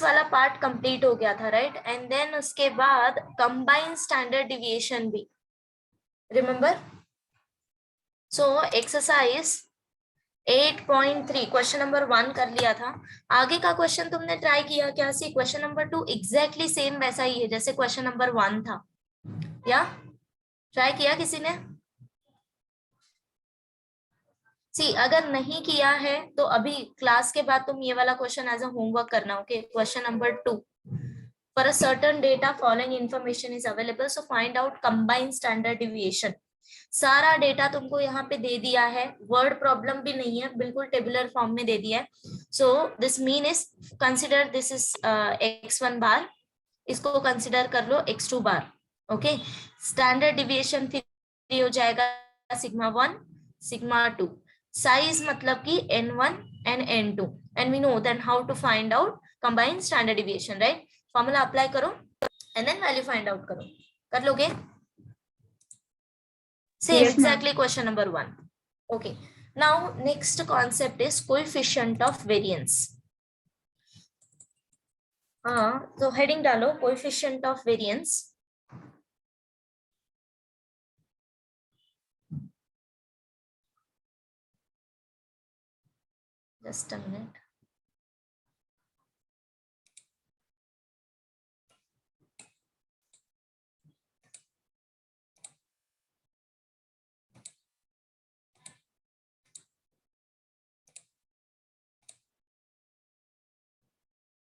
वाला part complete हो गया था, राइट? एंड देन उसके बाद कंबाइंड स्टैंडर्ड डिविएशन भी, remember? So exercise 8.3 question number 1 कर लिया था। आगे का क्वेश्चन तुमने ट्राई किया क्या? सी क्वेश्चन नंबर 2 एग्जैक्टली सेम वैसा ही है जैसे क्वेश्चन नंबर 1 था, या ट्राई किया किसी ने? सी अगर नहीं किया है तो अभी क्लास के बाद तुम ये वाला क्वेश्चन एज अ होमवर्क करना, okay? Question number 2, for a certain data following information is available, so find out combined standard deviation. सारा डेटा तुमको यहाँ पे दे दिया है, वर्ड प्रॉब्लम भी नहीं है, बिल्कुल टेबुलर फॉर्म में दे दिया है। So this mean is consider this is x1 बार, इसको कंसिडर कर लो x2 बार, ओके? स्टैंडर्ड डिविएशन फिर हो जाएगा सिग्मा 1 सिग्मा 2, साइज मतलब कि n1 and n2, and we know then how to find out combined standard deviation, right? Formula apply करो and then value find out करो, कर लोगे? Same, exactly question number 1. Okay, now next concept is coefficient of variance. तो heading डालो coefficient of variance. Just a minute.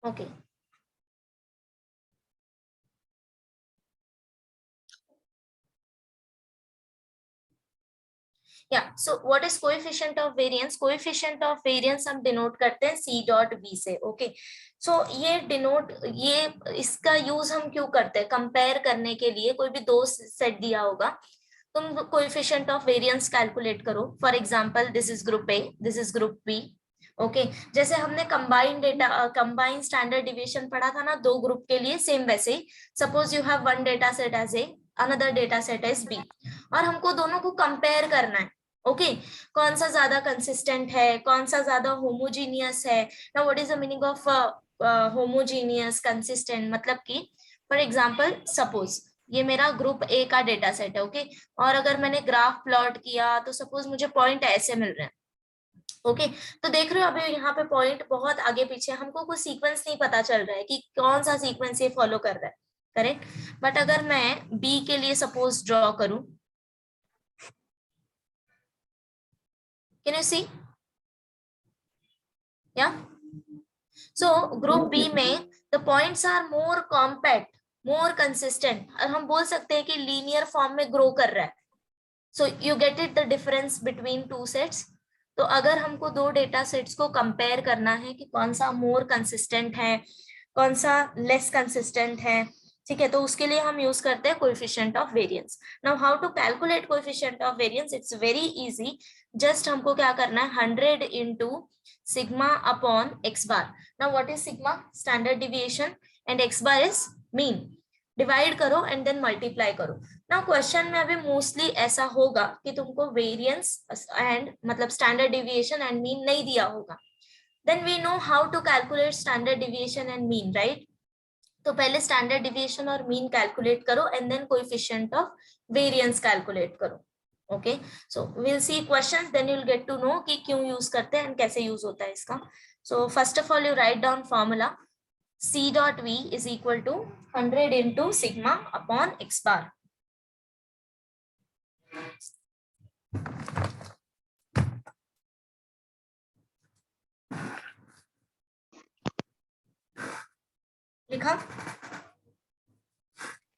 Okay. Yeah, so what is coefficient of variance? Coefficient of variance हम denote करते हैं C dot V से, okay? So ये denote, ये इसका use हम क्यों करते हैं? कंपेयर करने के लिए, कोई भी दो सेट दिया होगा, तुम coefficient of variance कैलकुलेट करो। For example this is group A, this is group B, okay? जैसे हमने combined data, combined standard deviation पढ़ा था ना दो ग्रुप के लिए, सेम वैसे ही suppose you have one data set as A, another data set as B, और हमको दोनों को कंपेयर करना है, ओके? कौन सा ज्यादा कंसिस्टेंट है, कौन सा ज्यादा होमोजीनियस है। Now what is the meaning of homogeneous consistent? मतलब कि फॉर एग्जांपल सपोज ये मेरा ग्रुप ए का डेटा सेट है, ओके? और अगर मैंने ग्राफ प्लॉट किया तो सपोज मुझे पॉइंट ऐसे मिल रहे हैं, ओके? तो देख रहे हो अभी यहाँ पे पॉइंट बहुत आगे पीछे, हमको कोई सीक्वेंस नहीं पता चल रहा है कि कौन सा सीक्वेंस ये फॉलो कर रहा है, करेक्ट? बट अगर मैं बी के लिए सपोज ड्रॉ करूं, कैन यू सी? या सो ग्रुप बी में the points are more compact, more consistent, और हम बोल सकते हैं कि लीनियर फॉर्म में ग्रो कर रहा है। So you get it the difference between two sets. तो अगर हमको दो डेटा सेट्स को कंपेयर करना है कि कौन सा मोर कंसिस्टेंट है, कौन सा लेस कंसिस्टेंट है, ठीक है, तो उसके लिए हम यूज करते हैं coefficient of variance. Now how to calculate coefficient of variance? It's very easy, just हमको क्या करना है, 100 into sigma upon x bar. Now what is sigma? Standard deviation, and x bar is mean. Divide करो and then multiply करो। Now question में अभी mostly ऐसा होगा कि तुमको वेरिएंस एंड मतलब स्टैंडर्ड डिविएशन एंड मीन नहीं दिया होगा, then we know how to calculate standard deviation and mean, right? तो पहले स्टैंडर्ड डिविएशन और मीन कैलकुलेट करो and then coefficient of variance calculate करो, okay? So will see questions, then you will get to know कि क्यों use करते हैं and कैसे यूज होता है इसका। So first of all you write down formula, C dot V is equal to 100 into sigma upon x bar. लिखा?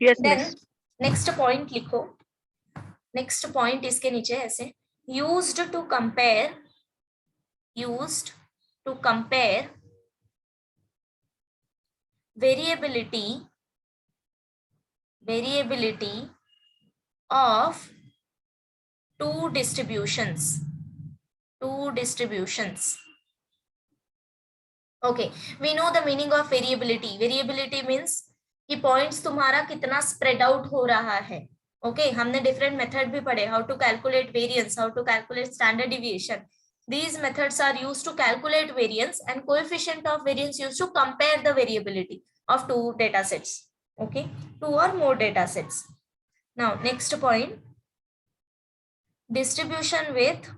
Yes, Then miss. next point लिखो, next point इसके नीचे ऐसे, used to compare variability of two distributions. Okay, we know the meaning of variability. Variability means कि points तुम्हारा कितना spread out हो रहा है, ओके? हमने डिफरेंट मेथड भी पढ़े, how to calculate variance, how to calculate standard deviation, These methods are used to calculate variance, and coefficient of variance used to compare the variability of two data sets. Okay, two or more data sets. Now, next point, distribution with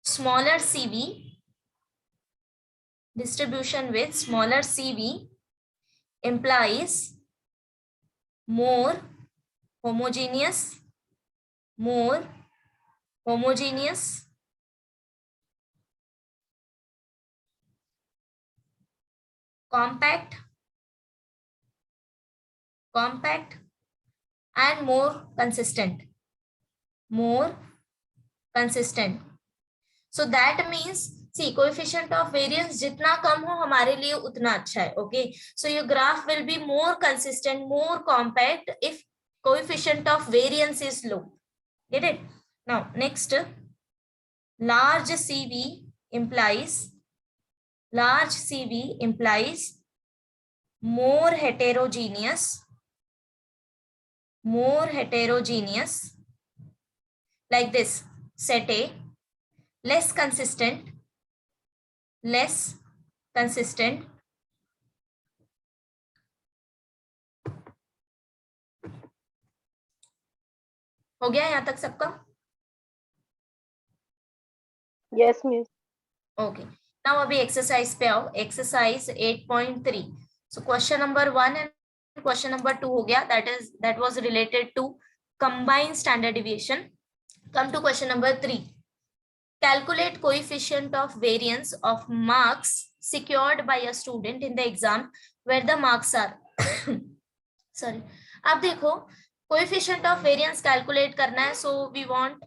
smaller CV. Distribution with smaller CV implies more homogeneous, compact, and more consistent. So that means, see, coefficient of variance jitna kam ho hamare liye utna acha hai. Okay, so your graph will be more consistent, more compact if coefficient of variance is low. Get it? Now, next, large CV implies more heterogeneous, like this, set A, less consistent, हो गया यहाँ तक सबका? Yes, miss. Okay. Now अभी exercise पे आओ. Exercise 8.3. So question number 1 and question number 2 हो गया. That was related to combined standard deviation. Come to question number 3. Calculate coefficient of variance of marks secured by a student in the exam where the marks are sorry. अब देखो, coefficient of variance calculate करना है, so we want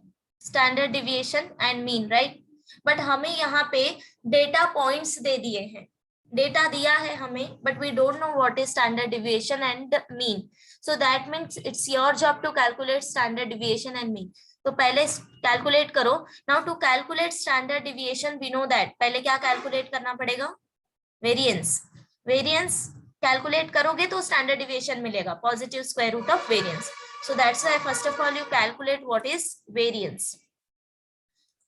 standard deviation and mean, right? But हमें यहाँ पे data points दे दिए हैं, data दिया है हमें, but we don't know what is standard deviation and mean. So that means it's your job to calculate standard deviation and mean. तो पहले कैलकुलेट करो. Now to calculate standard deviation we know that पहले क्या calculate करना पड़ेगा? Variance calculate करोगे तो standard deviation मिलेगा, positive square root of variance. So that's why first of all you calculate what is variance.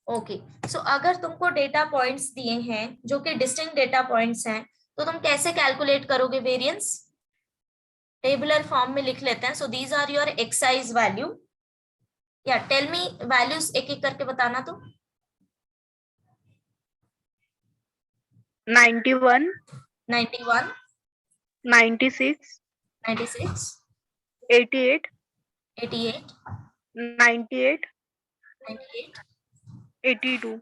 Okay, so अगर तुमको data points दिए हैं जो कि डिस्टिंक्ट डेटा पॉइंट्स हैं, तो तुम कैसे कैलकुलेट करोगे वेरिएंस? टेबुलर फॉर्म में लिख लेते हैं. So these are your x i's value. या टेल मी वैल्यूज एक एक करके बताना. तो 91, 91, 96, 96, 88, 88, 98, 98, 82.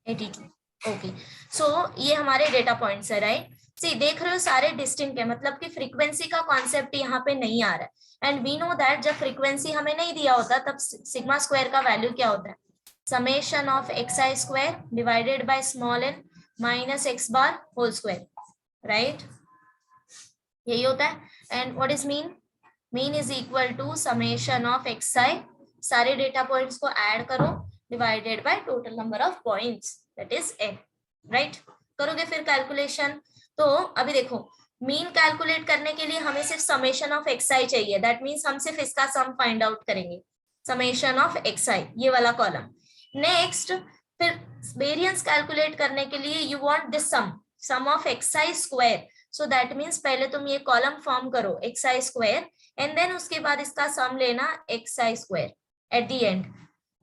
82. ओके, सो ये हमारे डेटा पॉइंट्स है, राइट? सी, देख रहे हो सारे डिस्टिंक्ट है, मतलब कि फ्रीक्वेंसी का कॉन्सेप्ट यहाँ पे नहीं आ रहा है. एंड वी नो दैट जब फ्रीक्वेंसी हमें नहीं दिया होता तब सिग्मा स्क्वायर का वैल्यू क्या होता है? Summation of x i square divided by small n minus x bar whole square, right? यही होता है. And what is mean? Mean is equal to summation of x i, सारे डेटा पॉइंट्स को add करो, divided by total number of points, that is n, right? करोगे फिर calculation. तो अभी देखो, मीन कैलकुलेट करने के लिए हमें सिर्फ समेशन ऑफ एक्स आई चाहिए. दैट मीन्स हम सिर्फ इसका सम फाइंड आउट करेंगे, समेशन ऑफ एक्स आई, ये वाला कॉलम. नेक्स्ट, फिर वेरिएंस कैलकुलेट करने के लिए you want this sum of x i square. So that means पहले तुम ये कॉलम फॉर्म करो x i square, and then उसके बाद इसका सम लेना x i square at the end,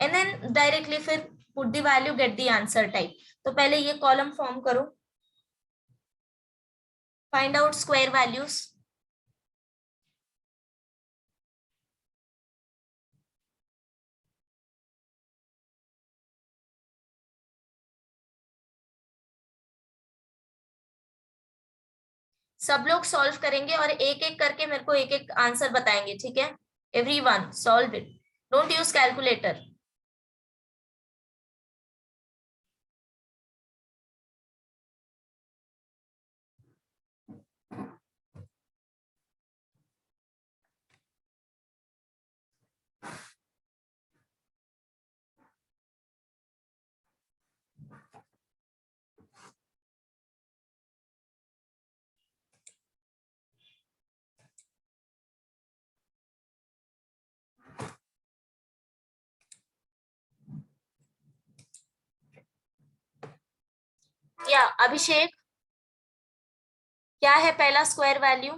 and then directly फिर put the value, get the answer type. तो पहले ये कॉलम फॉर्म करो, फाइंड आउट स्क्वायर वैल्यूज. सब लोग सॉल्व करेंगे और एक एक करके मेरे को एक एक आंसर बताएंगे, ठीक है? Everyone solve it, don't use calculator. या अभिषेक, क्या है पहला square value?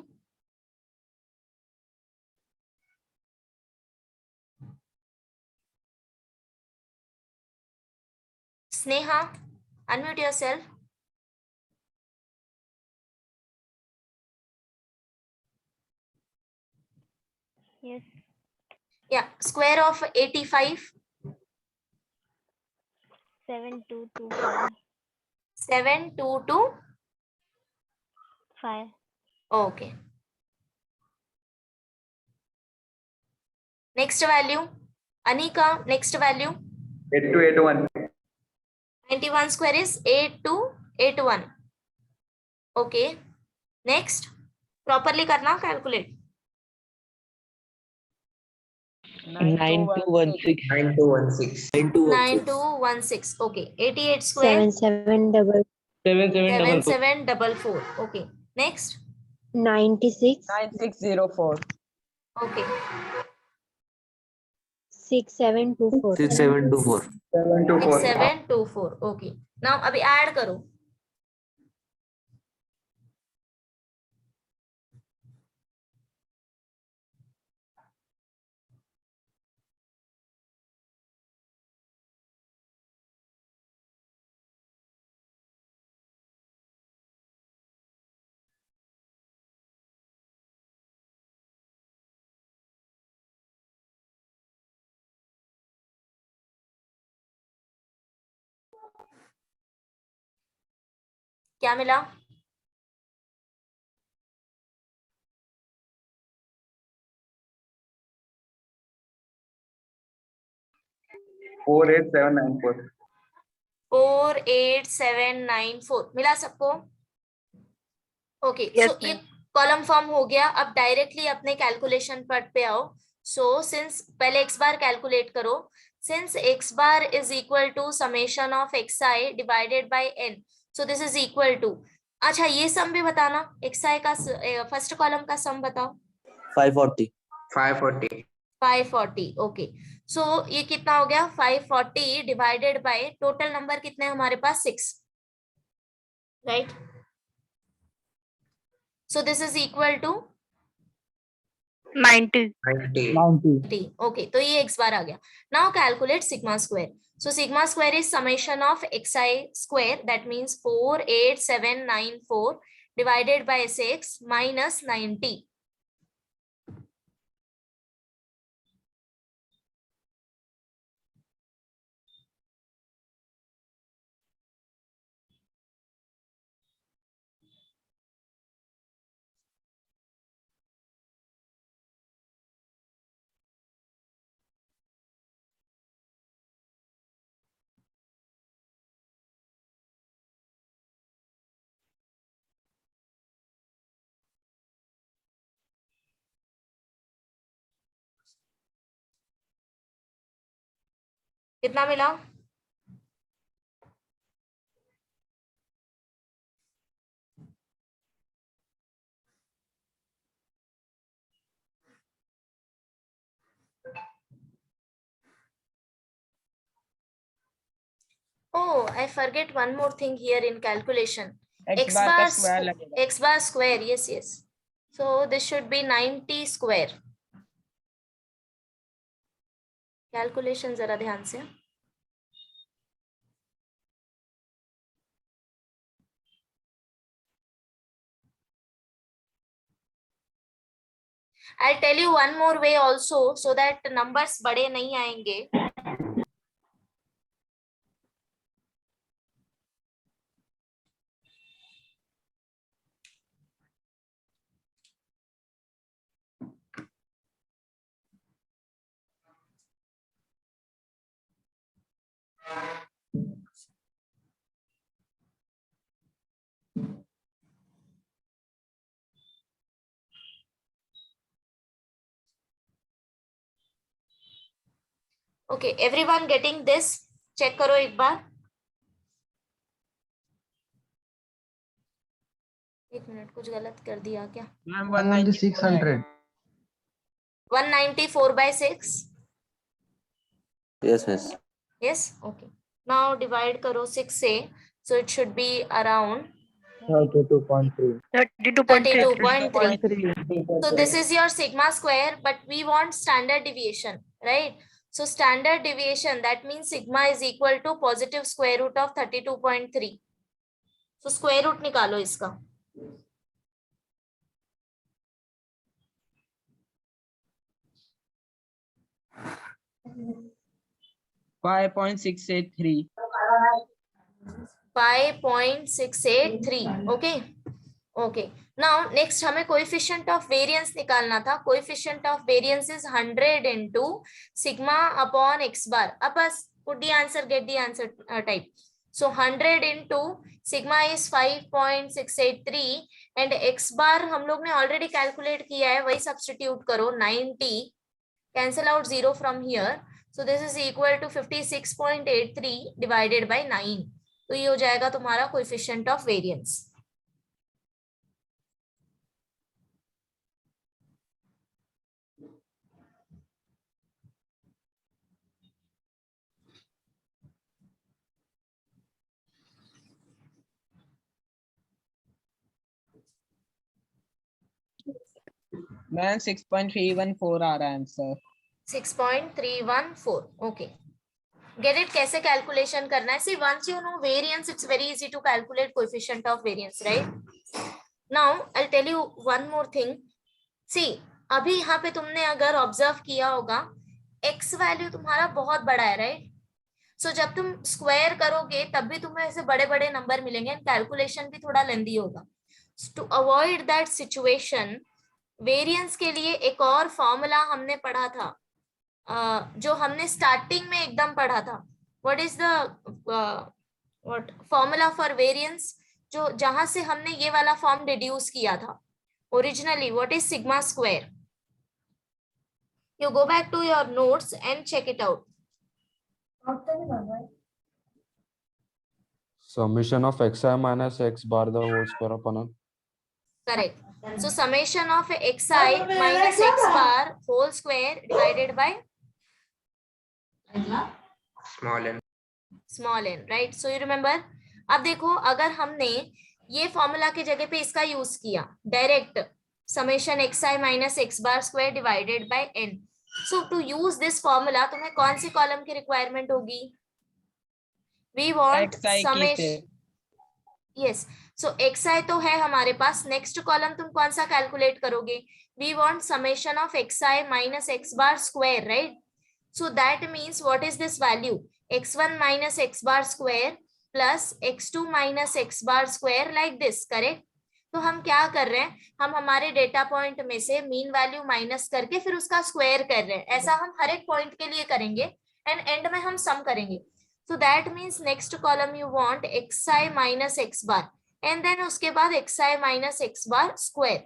Sneha, unmute yourself. Yes. Yeah, square of 85. 7225. 7225. Okay. Next value. Anika, next value. 8281. 91 square is 8281. Okay. Next. Properly करना calculate. 9216. 9216. 9216. Okay. 88 square. 77 7744. Okay. Next. 96 9604. Okay. 6724. 6724. 724. 6724. Okay. Now अभी add करो. क्या मिला? 48794. 48794 मिला सबको? ओके, Yes, सो ये ma'am. कॉलम फॉर्म हो गया. अब डायरेक्टली अपने कैलकुलेशन पार्ट पे आओ. सो सिंस पहले एक्स बार कैलकुलेट करो. Since x bar is equal to summation of x i divided by n, so this is equal to. अच्छा, ये सम भी बताना. एक्स आई का फर्स्ट कॉलम का सम बताओ. 540. 540. 540. ओके, सो ये कितना हो गया? 540 डिवाइडेड बाय टोटल नंबर कितने हैं हमारे पास? 6, right? So this is equal to 90. 90. Okay, तो ये एक्स बार आ गया. Now calculate sigma square. So sigma square is summation of x i square, that means 48794 divided by 6 minus 90. कितना मिला? Oh, I forget one more thing here in calculation. X bar square. Yes, yes. So this should be 90 square. Calculation जरा ध्यान से. I'll tell you one more way also, so that numbers बड़े नहीं आएंगे. Okay, everyone getting this? Check करो एक बार. एक minute, कुछ गलत कर दिया क्या? 600. 194 by 6. Yes, yes. Yes, okay. Now divide करो 6 से. So it should be around 32.3. 32.3. 32.3. So this is your sigma square, but we want standard deviation, right? So standard deviation, that means sigma is equal to positive square root of 32.3. So square root निकालो इसका. 5.683. 5.683. Okay. Okay. Now next हमें coefficient of variance निकालना था. Coefficient of variance is 100 into sigma upon x bar. अब बस put the answer, get the answer type. So 100 into sigma is 5.683 and x bar हम लोग ने already calculate किया है, वही substitute करो 90. Cancel out 0 from here. So this is equal to 56.83 divided by 9. तो ये हो जाएगा तुम्हारा coefficient of variance. मैम 6.314 आ रहा है आंसर. 6.314. Okay. Get it? कैसे calculation करना है? See, once you know variance, it's very easy to calculate coefficient of variance, right? Now, I'll tell you one more thing. See, अभी यहाँ पे तुमने अगर observe किया होगा, x value तुम्हारा बहुत बड़ा है, right? So जब तुम square करोगे, तब भी तुम्हें ऐसे बड़े-बड़े नंबर मिलेंगे, and calculation भी थोड़ा lengthy होगा. So, to avoid that situation, variance के लिए एक और फॉर्मूला हमने पढ़ा था, जो हमने स्टार्टिंग में एकदम पढ़ा था. What is the what formula for variance, जो जहां से हमने ये वाला फॉर्म डिड्यूस किया था originally. What is sigma square? You go back to your notes and check it out. Summation of xi minus x bar the whole square upon n. Correct. So summation of xi minus x bar whole square divided by small n, right? So you remember. अब देखो, अगर हमने ये formula की जगह पे इसका use किया, direct summation xi minus x bar square divided by n. So to use this formula तुम्हें कौन सी कॉलम की रिक्वायरमेंट होगी? We want summation. Yes. So xi तो है हमारे पास. नेक्स्ट कॉलम तुम कौन सा कैलकुलेट करोगे? We want summation of xi minus x bar square, right? So that means what is this value? x1 minus x bar square plus x2 minus x bar square, like this, correct? तो हम क्या कर रहे हैं, हम हमारे data point में से मीन वैल्यू माइनस करके फिर उसका स्क्वायर कर रहे हैं. ऐसा हम हर एक पॉइंट के लिए करेंगे एंड एंड में हम सम करेंगे. So that means next column you want xi minus x bar and then उसके बाद xi minus x bar square.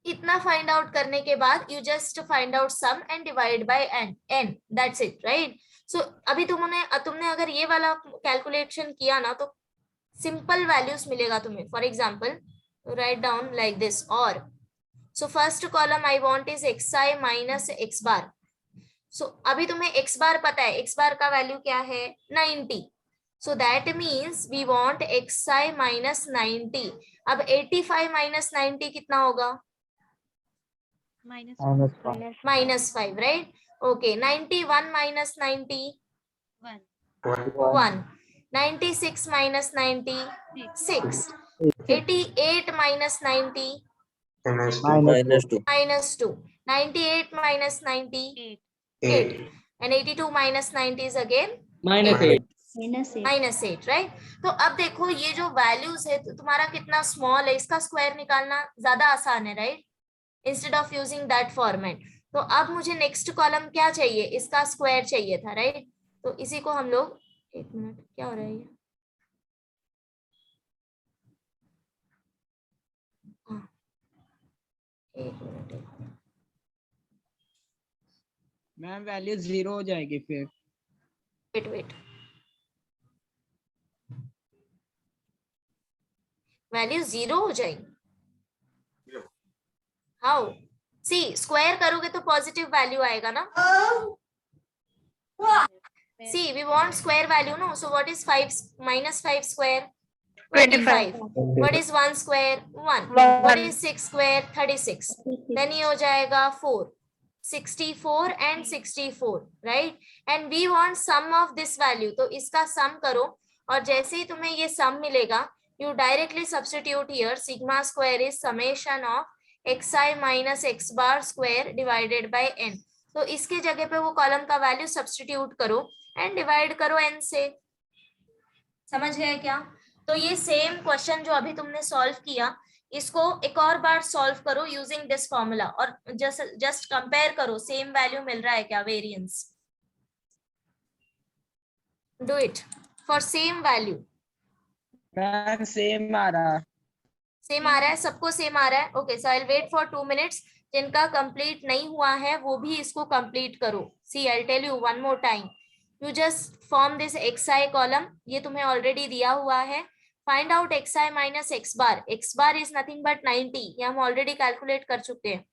इतना फाइंड आउट करने के बाद you just find out sum and divide by n. That's it, right? So अभी तुमने अगर ये वाला कैलकुलेशन किया ना, तो सिंपल वैल्यूज मिलेगा तुम्हें. For example write down like this. और so first column I want is xi minus x bar. So अभी तुम्हें x बार पता है, x बार का वैल्यू क्या है? 90. So that means we want xi minus 90. अब 85 minus 90 कितना होगा? minus 5, right? Okay. 91 minus 90? 1. 96 minus 90? 6. 88 minus 90? minus 2. 98 minus 90? 8. And 82 minus 90 is again minus 8, right? तो अब देखो ये जो वैल्यूज है, तो तुम्हारा कितना स्मॉल है, इसका स्क्वायर निकालना ज्यादा आसान है, right? Instead of using that format. तो अब मुझे नेक्स्ट कॉलम क्या चाहिए? इसका स्क्वायर चाहिए था, राइट? तो इसी को हम लोग, एक मिनट, क्या हो रहा है ये? एक मिनट. मैम वैल्यू 0 हो जाएगी फिर. वेट वैल्यू 0 हो जाएगी? हाउ? सी, स्क्वायर करोगे तो पॉजिटिव वैल्यू आएगा ना. See, we want square value, no? So what is 5 minus 5 square? 25. 25. What is 1 square? 1. One. What is 6 square? 36. Then ये हो जाएगा 4. 64 and 64, right? And we want sum of this value. तो इसका sum करो और जैसे ही तुम्हें ये sum मिलेगा, you directly substitute here. Sigma square is summation of xi minus x bar square divided by n. तो इसके जगह पे वो कॉलम का वैल्यू सब्स्टिट्यूट करो एंड डिवाइड करो n से. समझ गए क्या? तो ये सेम क्वेश्चन जो अभी तुमने सॉल्व किया, इसको एक और बार सॉल्व करो यूजिंग दिस फॉर्मूला और जस्ट कंपेयर करो सेम वैल्यू मिल रहा है क्या, variance. Do it for same value. Ma'am same आ रहा. सेम आ रहा है, सबको सेम आ रहा है. Okay, so I will wait for 2 minutes. जिनका कंप्लीट नहीं हुआ है वो भी इसको कंप्लीट करो. See, I tell you one more time. You just form this xi column, ये तुम्हें ऑलरेडी दिया हुआ है. Find out xi minus x bar. x bar is nothing but 90. ये हम ऑलरेडी कैलकुलेट कर चुके हैं.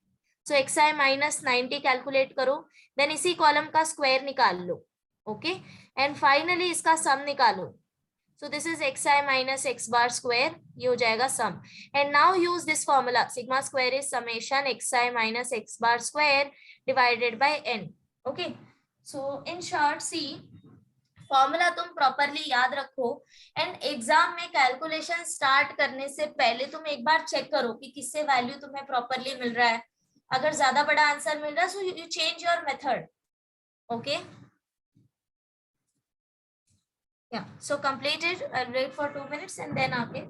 सो xi minus 90 कैलकुलेट करो. देन इसी कॉलम का स्क्वायर निकाल लो. ओके, एंड फाइनली इसका सम निकालो. So this is xi minus x bar square. ये हो जाएगा sum. And now use this formula. Sigma square is summation xi minus x bar square divided by n. Okay. So in short, see, formula तुम properly याद रखो and exam में calculation start करने से पहले तुम एक बार चेक करो कि किससे वैल्यू तुम्हें प्रॉपरली मिल रहा है. अगर ज्यादा बड़ा आंसर मिल रहा है so you change your method. Okay, yeah, so completed. I'll wait for 2 minutes and then okay.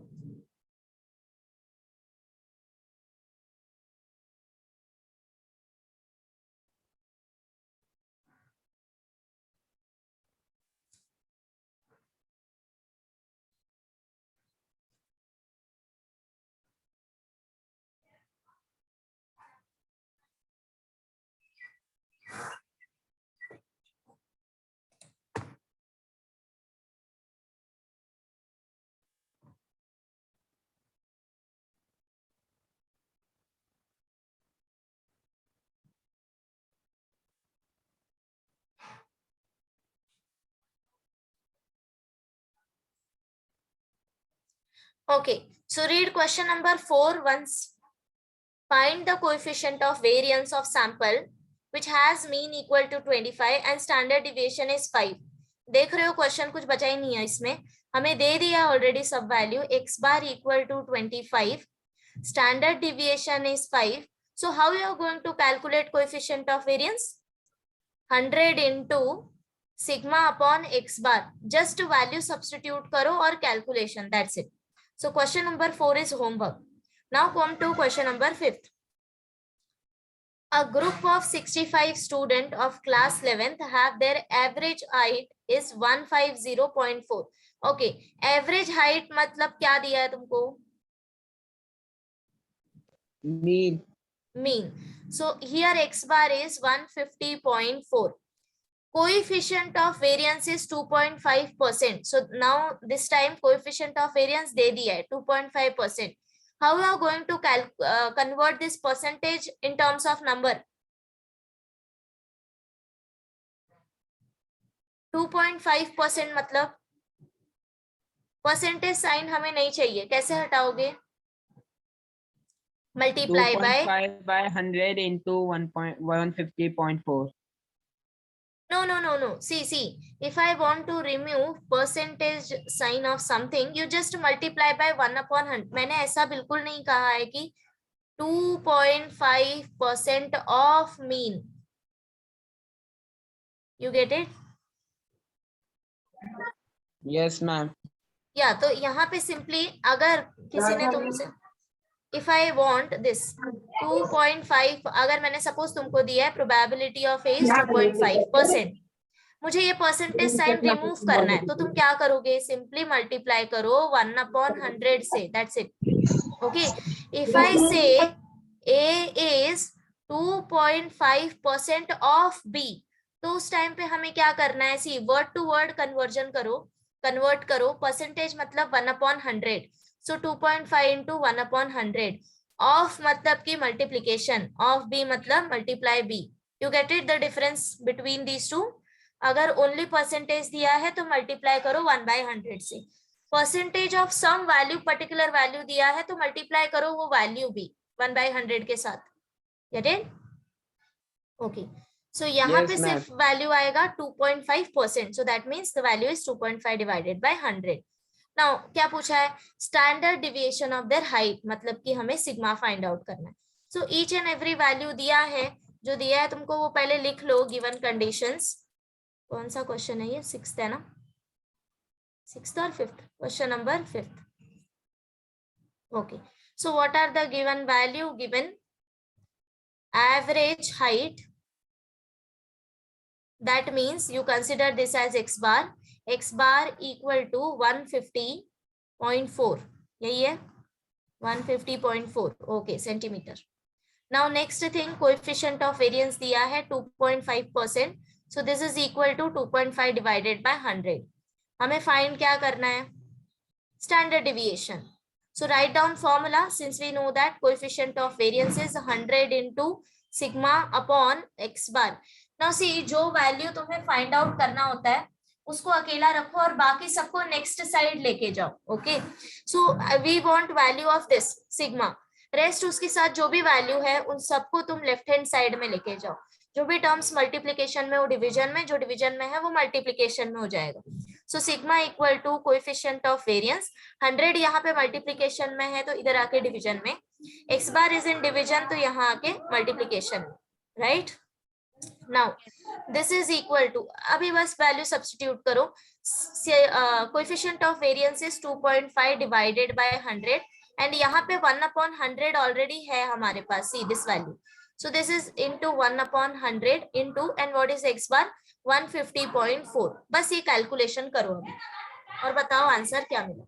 Okay, so read question number 4 once. Find the coefficient of variance of sample which has mean equal to 25 and standard deviation is 5. देख रहे हो question कुछ बचा ही नहीं है इसमें. हमें दे दिया ऑलरेडी सब value. x bar equal to 25, standard deviation is 5. So how you are going to calculate coefficient of variance? 100 into sigma upon x bar. Just value substitute करो और calculation. That's it. So question number 4 is homework. Now come to question number 5. A group of 65 students of class 11th have their average height is 150.4. Okay, average height मतलब क्या दिया है तुमको? Mean. Mean. So here x bar is 150.4. Coefficient of variance is 2.5%. So now this time coefficient of variance दे दिया है 2.5%. How you are going to convert this percentage in terms of number? 2.5% मतलब percentage sign हमें नहीं चाहिए. कैसे हटाओगे? Multiply by 2.5 by 100 into 150.4. No. See. If I want to remove percentage sign of something, you just multiply by 1 upon 100. मैंने ऐसा बिल्कुल नहीं कहा है कि 2.5% of mean. You get it? Yes, ma'am. या तो यहाँ पे सिंपली अगर किसी ने तुमसे if I want this 2.5, अगर मैंने सपोज तुमको दिया है probability of age 2.5%, मुझे ये परसेंटेज साइन रिमूव करना है, तो तुम क्या करोगे? सिंपली मल्टीप्लाई करो 1 upon 100 से. That's it. Okay. If I say A is 2.5% of B, तो उस टाइम पे हमें क्या करना है? सी, वर्ड टू वर्ड कन्वर्जन करो, कन्वर्ट करो. परसेंटेज मतलब 1 upon 100. So 2.5 into 1 upon 100. Of मतलब की मल्टीप्लीकेशन, of B मतलब multiply B. You get it, the difference between these two? अगर ओनली परसेंटेज दिया है तो मल्टीप्लाई करो 1/100 से, percentage of some value particular value दिया है तो मल्टीप्लाई करो वो वैल्यू भी 1/100 के साथ। Get it? ओके, सो यहाँ Yes, पे ma'am. सिर्फ वैल्यू आएगा 2.5%, सो that means the value is 2.5 divided by 100। Now क्या पूछा है? Standard deviation of their height, मतलब कि हमें सिग्मा फाइंड आउट करना है। So each and every value दिया है, जो दिया है तुमको वो पहले लिख लो गिवन कंडीशंस। कौन सा क्वेश्चन है ये? 6th है ना? 6th और 5th? Question number 5th। Okay, so what are the given value? Given average height, that means you consider this as x bar equal to 150.4, यही है 150.4, okay, centimeter. Now next thing, coefficient of variance दिया है 2.5%, so this is equal to 2.5 divided by 100. हमें find क्या करना है? Standard deviation. So write down formula, since we know that coefficient of variance is 100 into sigma upon x bar. Now see, जो value तुम्हें find out करना होता है उसको अकेला रखो और बाकी सबको नेक्स्ट साइड लेके जाओ। Okay, so we want value of this sigma, rest उसके साथ जो भी वैल्यू है उन सबको तुम लेफ्ट हैंड साइड में लेके जाओ। जो भी टर्म्स मल्टीप्लिकेशन में वो डिवीजन में, जो डिवीजन में है वो मल्टीप्लिकेशन में हो जाएगा। So sigma equal to coefficient of variance, 100 यहाँ पे मल्टीप्लिकेशन में है तो इधर आके डिवीजन में, x bar is in division तो यहाँ आके मल्टीप्लिकेशन में, right? Now this is equal to, अभी बस वैल्यू सब्स्टिट्यूट करो, coefficient of variance is 2.5 divided by 100 and यहाँ पे 1/100 ऑलरेडी है हमारे पास, see this value, so this is into 1/100 into, and what is x bar? 150.4। बस ये कैलकुलेशन करो अभी और बताओ आंसर क्या मिला।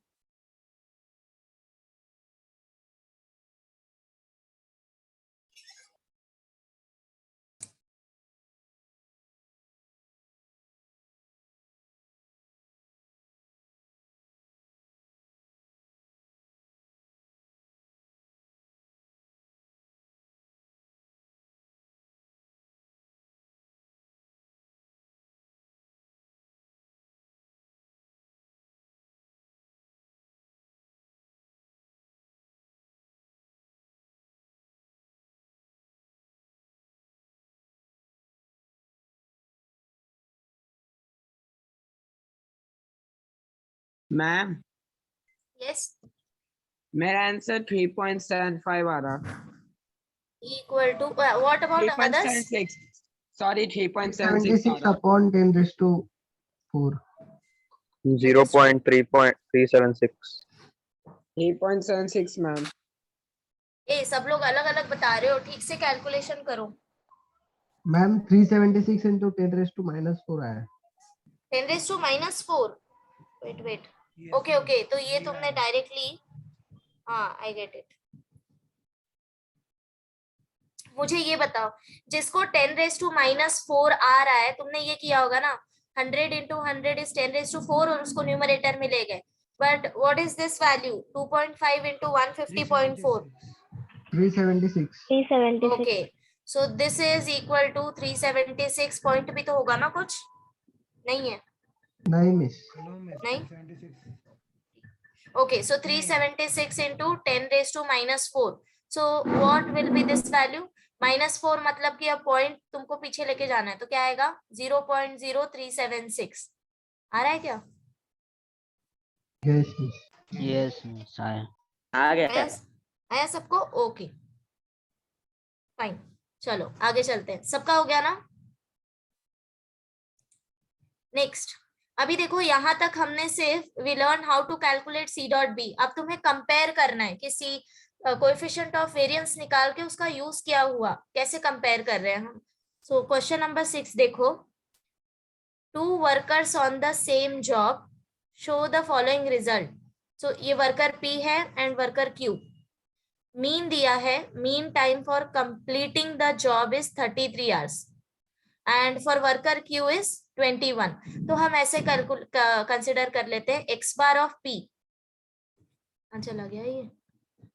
मैम यस, मेरा आंसर 3.75 आ रहा। Equal to what about others? 3.76, sorry 3.76 आ 76 रहा। upon 10 raised to 4. 0.376. 3.76 मैम। ए सब लोग अलग अलग बता रहे हो, ठीक से कैलकुलेशन करो। मैम 376 into 10 raised to -4 आया है। 10 raised to -4, wait okay okay, तो ये तुमने डायरेक्टली, हाँ आई गेट इट। मुझे ये बताओ, जिसको 10 raised to -4 आ रहा है, तुमने ये किया होगा ना, 100 into 100 is 10 raised to 4 और उसको न्यूमरेटर में ले गए, but what is this value? 2.5 into 150.4, 376. 376. Okay, so this is equal to 376 point भी तो होगा ना, कुछ नहीं है? नहीं मिस। नहीं, okay, so 376 into 10 raised to -4, so what will be this value? -4 मतलब कि अब पॉइंट तुमको पीछे लेके जाना है तो क्या आएगा? 0.0376 आ रहा है क्या? Yes miss. यस मिस आया। आ गया। आया सबको? ओके फाइन, चलो आगे चलते हैं। सबका हो गया ना? नेक्स्ट, अभी देखो यहाँ तक हमने सिर्फ we learn how to calculate C dot V. अब तुम्हें कंपेयर करना है कि सी कोएफिशिएंट ऑफ वेरिएंस निकाल के उसका यूज क्या हुआ, कैसे कंपेयर कर रहे हैं हम। सो क्वेश्चन नंबर 6 देखो, 2 workers on the same job show the following result. So ये वर्कर P है एंड वर्कर Q। मीन दिया है, mean time for completing the job is 33 hours and for worker Q is 21। तो हम ऐसे consider कर लेते हैं x बार ऑफ P, अच्छा लग गया ये,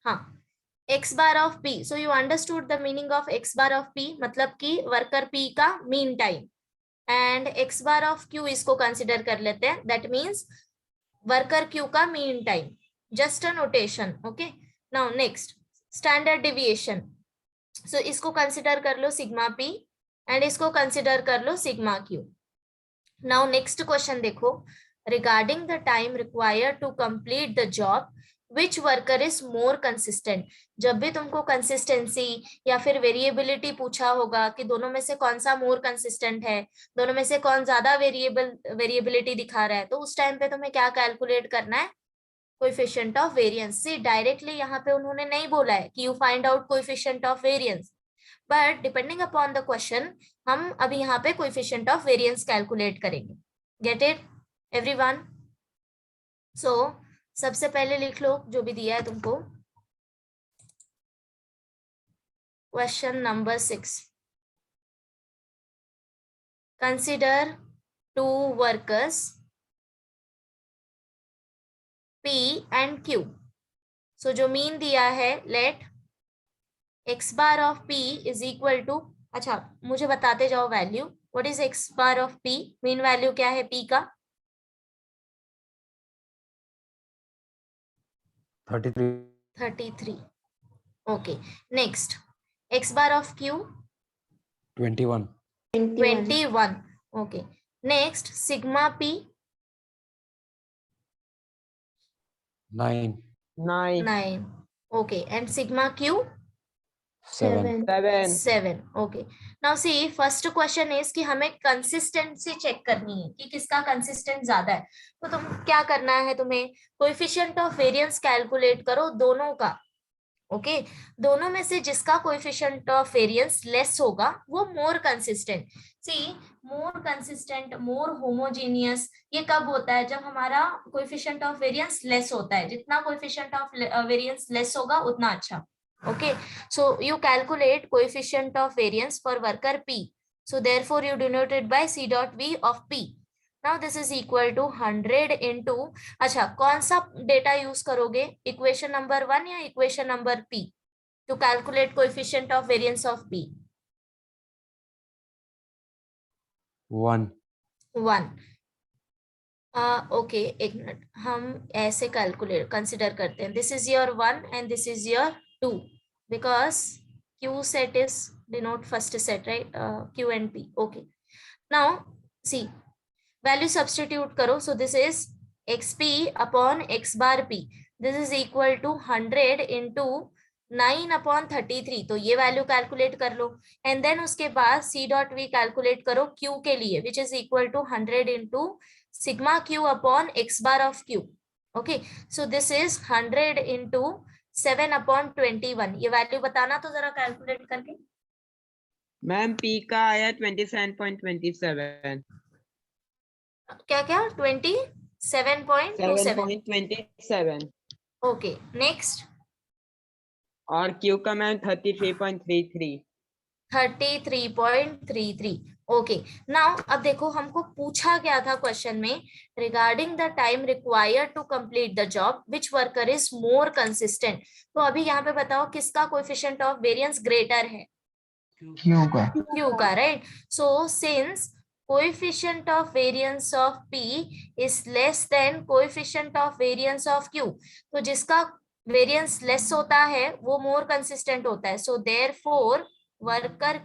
हाँ, x bar of P। So you understood the meaning of x bar of P, मतलब कि वर्कर P का mean time. And x bar of q इसको कंसिडर कर लेते हैं, दैट मीन्स वर्कर q का mean time, just a notation. Okay, now next standard deviation. So इसको consider कर लो सिग्मा p एंड इसको कंसिडर कर लो sigma q. Now next question देखो, regarding the time required to complete the job which worker is more consistent. जब भी तुमको कंसिस्टेंसी या फिर वेरिएबिलिटी पूछा होगा कि दोनों में से कौन सा मोर कंसिस्टेंट है, दोनों में से कौन ज्यादा वेरिएबिलिटी दिखा रहा है, तो उस टाइम पे तुम्हें क्या कैलकुलेट करना है, coefficient of variance. See directly यहाँ पे उन्होंने नहीं बोला है कि you find out coefficient of variance, but depending upon the question हम अभी यहाँ पे कोएफिशिएंट ऑफ वेरिएंस कैलकुलेट करेंगे. Get it everyone? सो सबसे पहले लिख लो जो भी दिया है तुमको, question number 6. Consider 2 workers P and Q. So जो मीन दिया है, let x bar of P is equal to, अच्छा मुझे बताते जाओ value, what is x bar of P, mean value क्या है P का? 33. Okay, next x bar of Q 21. 21. Okay, next sigma P 9. 9. Okay, and sigma Q 7. 7. Okay, now see first question is कि हमें consistency check करनी है कि किसका consistent ज्यादा है. तो तुम क्या करना है, तुम्हें कोएफिशिएंट ऑफ वेरिएंस कैलकुलेट करो दोनों का. ओके, दोनों में से जिसका कोएफिशिएंट ऑफ वेरिएंस लेस होगा वो मोर कंसिस्टेंट. सी मोर कंसिस्टेंट, मोर होमोजीनियस, ये कब होता है, जब हमारा कोएफिशिएंट ऑफ वेरिएंस लेस होता है. जितना कोएफिशिएंट ऑफ वेरिएंस लेस होगा उतना अच्छा. Okay, so you calculate coefficient of variance for worker P. So therefore you denote it by C dot V of P. Now this is equal to 100 into, अच्छा कौन सा data use करोगे, equation number 1 या equation number P to calculate coefficient of variance of P? 1. 1. Okay, एक minute, हम ऐसे calculate consider करते हैं. This is your 1 and this is your 2 because Q set is denote first set, right? Q and P. Okay, now see value substitute karo. So this is xp upon x bar p, this is equal to 100 into 9 upon 33. तो ये value calculate कर लो and then उसके बाद c dot v calculate करो q के लिए, which is equal to 100 into sigma q upon x bar of q. Okay, so this is 100 into 7 upon 21. ये value बताना तो जरा कैलकुलेट करके. मैम P का आया 27.27. क्या क्या 27.27. 7.27. ओके, नेक्स्ट और Q का मैम 33.33. 33.33. ओके, नाउ अब देखो हमको पूछा गया था क्वेश्चन में, regarding the time required to complete the job which worker is more consistent. तो अभी यहाँ पे बताओ किसका कोएफिशिएंट ऑफ वेरिएंस ग्रेटर है, Q का, right? So since coefficient of variance of P is less than coefficient of variance of Q, तो जिसका वेरिएंस लेस होता है वो मोर कंसिस्टेंट होता है. So therefore worker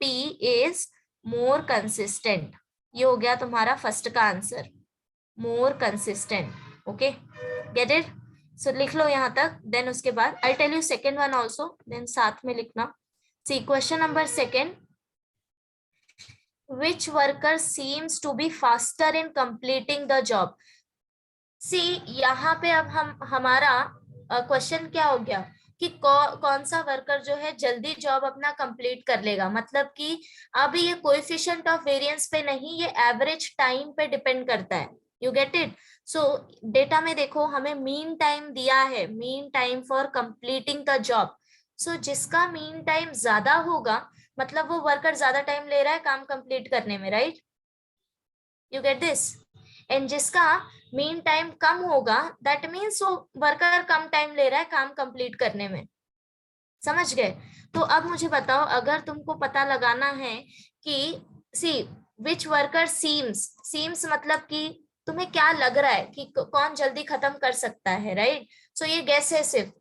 P is more consistent. ये हो गया तुम्हारा फर्स्ट का answer, more consistent. Okay, get it? So लिख लो यहाँ तक, देन उसके बाद I tell you second one also, then साथ में लिखना. See question number 2, which worker seems to be faster in completing the job. सी यहाँ पे अब हमारा क्वेश्चन क्या हो गया कि कौन सा वर्कर जो है जल्दी जॉब अपना कंप्लीट कर लेगा. मतलब कि अभी ये कोएफिशिएंट ऑफ वेरिएंस पे नहीं, ये एवरेज टाइम पे डिपेंड करता है. You get it? So data में देखो हमें मीन टाइम दिया है, mean time for completing the job. So जिसका मीन टाइम ज्यादा होगा मतलब वो वर्कर ज्यादा टाइम ले रहा है काम कंप्लीट करने में, right? You get this? And जिसका मीन टाइम कम होगा दैट मीन्स वो वर्कर कम टाइम ले रहा है काम कंप्लीट करने में. समझ गए? तो अब मुझे बताओ, अगर तुमको पता लगाना है कि सी विच वर्कर सीम्स मतलब कि तुम्हें क्या लग रहा है कि कौन जल्दी खत्म कर सकता है, राइट? सो ये गेस है सिर्फ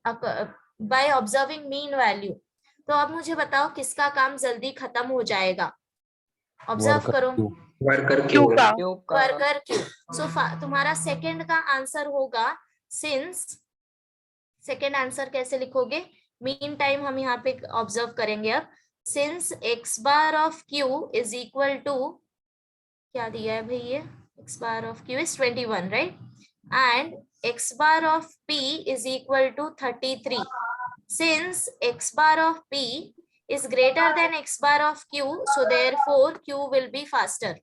बाय ऑब्जर्विंग मीन वैल्यू। तो अब मुझे बताओ किसका काम जल्दी खत्म हो जाएगा, ऑब्जर्व Worker करो। Q. Worker Q Q. का क्यूब का वर्कर क्यू। सो तुम्हारा सेकंड का आंसर होगा सिंस। सेकंड आंसर कैसे लिखोगे? मीन टाइम हम यहाँ पे ऑब्जर्व करेंगे अब। Since x bar of Q is equal to, क्या दिया है भाई ये, x bar of Q is 21, right? And x bar of P is equal to 33। Since x bar of P is greater than x bar of q, so therefore q will be faster,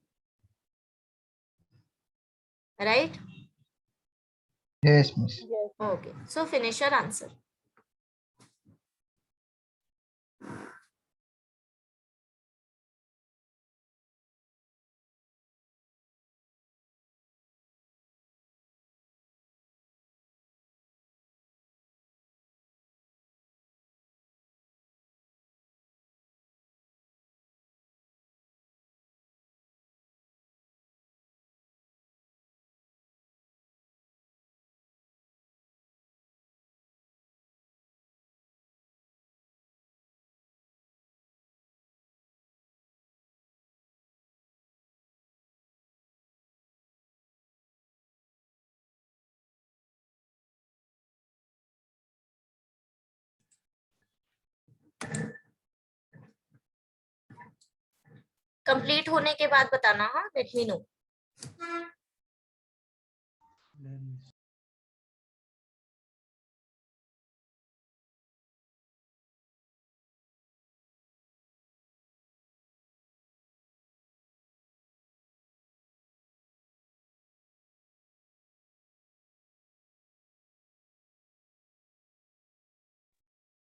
right? Yes, miss. Okay, so finish your answer. Complete होने के बाद बताना, हाँ, let me know.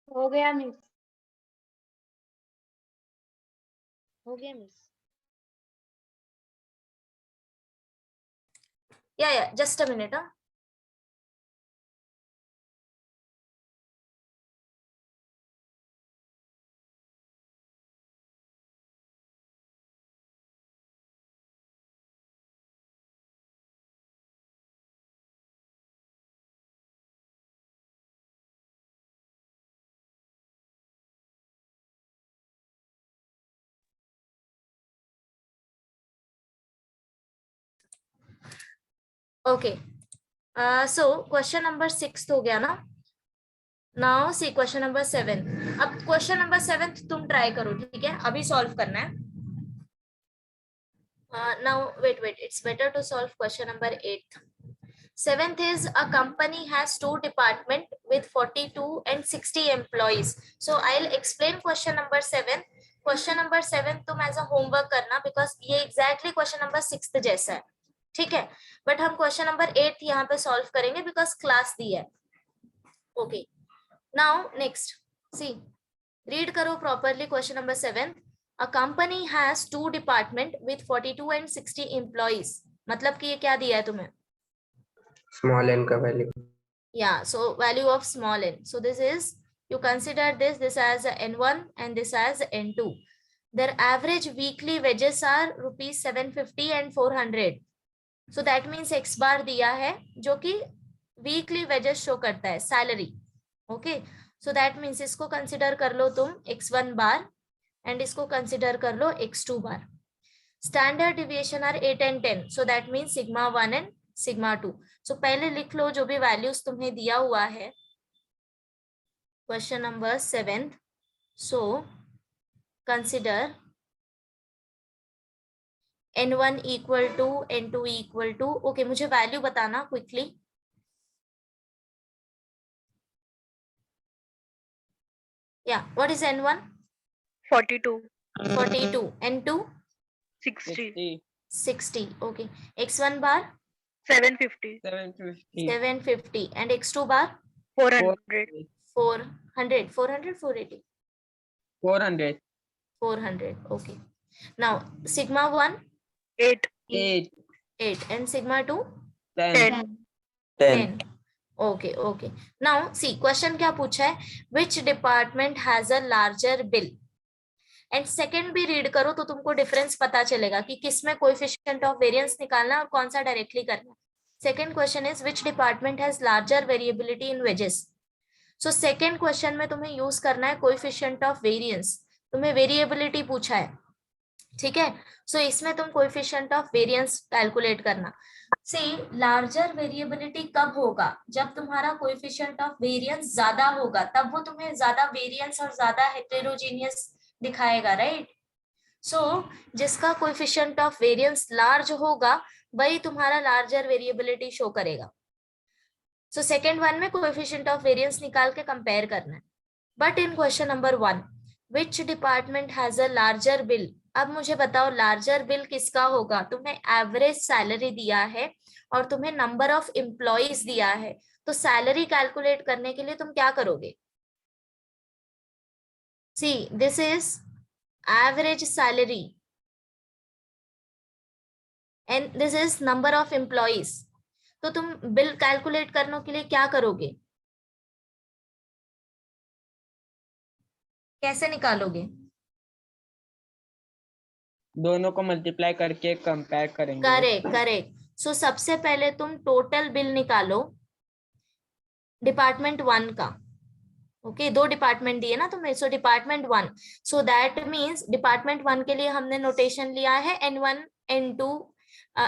हो गया miss, हो गया miss. या जस्ट अ मिनट, हाँ। ओके, सो क्वेश्चन नंबर 6 हो गया ना। Now see question number 7। अब क्वेश्चन नंबर 7 तुम ट्राई करो, ठीक है? अभी सॉल्व करना है। Now wait, it's better to solve question number 8. 7th is a company has 2 department with 42 and 60 employees. So I'll explain question number 7. Question number 7 तुम as a homework करना, because ये exactly question number 6 जैसा है, ठीक है? But हम question number 8 यहाँ पे सॉल्व करेंगे बिकॉज क्लास दी है। ओके, नाउ नेक्स्ट सी, रीड करो properly question number 7। A company has 2 department with 42 and 60 employees. मतलब कि ये क्या दिया है तुम्हें? स्मॉल एन का value. Yeah, so value of small n. So this is, you consider this as a n1 and this as n2. Their average weekly wages are rupees 750 and 400. So that means x bar दिया है जो कि weekly wages show करता है, salary. Okay, so that means इसको consider कर लो तुम x1 बार एंड इसको कंसिडर कर लो x2 bar. Standard deviation are 8 and 10, so that means sigma 1 and sigma 2। सो पहले लिख लो जो भी वैल्यूज तुम्हें दिया हुआ है question number 7। So consider n1 equal to n2 equal to, okay मुझे वैल्यू बताना क्विकली। या what is n1? 42 42, n2 60 60, okay, x1 bar 750 750 750 and x2 bar 400 400 480 400 400, okay. Now sigma 1 8 8 8 and sigma 2 10 10, okay, okay. Now see question क्या पूछा है, which department has a larger bill? And second भी read करो तो तुमको difference पता चलेगा कि किस में कोएफिशिएंट ऑफ वेरिएंस निकालना है और कौन सा डायरेक्टली करना है। Second question is which department has larger variability in wages. So second question में तुम्हें यूज करना है कोएफिशिएंट ऑफ वेरिएंस, तुम्हें वेरिएबिलिटी पूछा है, ठीक है। सो इसमें तुम कोएफिशिएंट ऑफ वेरिएंस कैलकुलेट करना। सी लार्जर वेरिएबिलिटी कब होगा, जब तुम्हारा कोएफिशिएंट ऑफ वेरिएंस ज्यादा होगा, तब वो तुम्हें ज्यादा वेरिएंस और ज्यादा हेटेरोजीनियस दिखाएगा, राइट। सो जिसका कोएफिशिएंट ऑफ वेरिएंस लार्ज होगा वही तुम्हारा लार्जर वेरिएबिलिटी शो करेगा। सो सेकेंड वन में कोएफिशिएंट ऑफ वेरिएंस निकाल के कंपेयर करना है। But in question number 1 which department has a larger bill. अब मुझे बताओ लार्जर बिल किसका होगा, तुम्हें एवरेज सैलरी दिया है और तुम्हें नंबर ऑफ एम्प्लॉइज दिया है, तो सैलरी कैलकुलेट करने के लिए तुम क्या करोगे। See this is average salary and this is number of employees, तो तुम बिल कैलकुलेट करने के लिए क्या करोगे, कैसे निकालोगे। दोनों को मल्टीप्लाई करके कंपेयर करेंगे। Correct correct. सो सबसे पहले तुम टोटल बिल निकालो डिपार्टमेंट 1 का। ओके दो डिपार्टमेंट दिए ना तुम्हें, so department 1, so that means department 1 के लिए हमने नोटेशन लिया है N1 N2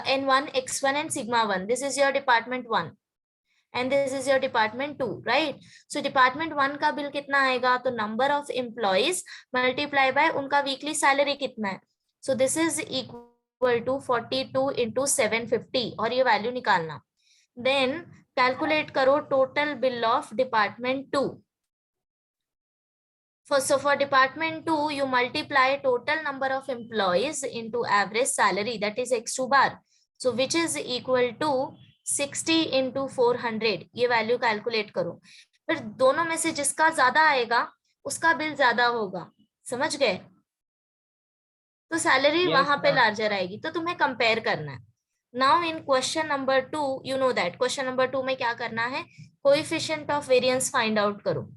N1 X1 and sigma 1। This is your department 1 and this is your department 2, right? So department 1 का बिल कितना आएगा, तो number of employees multiply by उनका weekly salary कितना है, so this is equal to 42 into 750 और ये value निकालना। then calculate करो total bill of department 2। So for department 2 you multiply total number of employees into average salary, that is x2 bar, so which is equal to 60 into 400। ये value calculate करो, फिर दोनों में से जिसका ज्यादा आएगा उसका बिल ज्यादा होगा, समझ गए। तो सैलरी वहां पे लार्जर आएगी, तो तुम्हें कंपेयर करना है। Now in question number 2 you know that question number 2 में क्या करना है, coefficient of variance find out करो।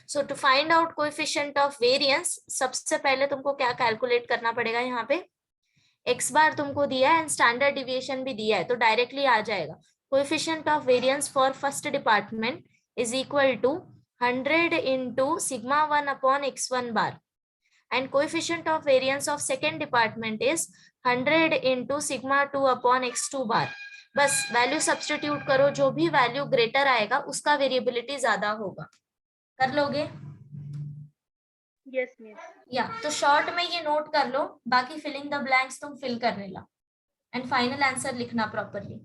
So to find out coefficient of variance सबसे पहले तुमको क्या कैलकुलेट करना पड़ेगा, यहाँ पे एक्स बार तुमको दिया है एंड स्टैंडर्ड डिविएशन भी दिया है, तो डायरेक्टली आ जाएगा। Coefficient of variance for first department is equal to 100 into sigma 1 upon x1 bar and coefficient of variance of second department is 100 into sigma 2 upon x2 bar। बस value substitute करो, जो भी वैल्यू ग्रेटर आएगा उसका variability ज्यादा होगा। कर लोगे? Yes, miss. या तो शॉर्ट में ये नोट कर लो, बाकी फिलिंग द ब्लैंक्स तुम फिल करने ला एंड फाइनल आंसर लिखना properly.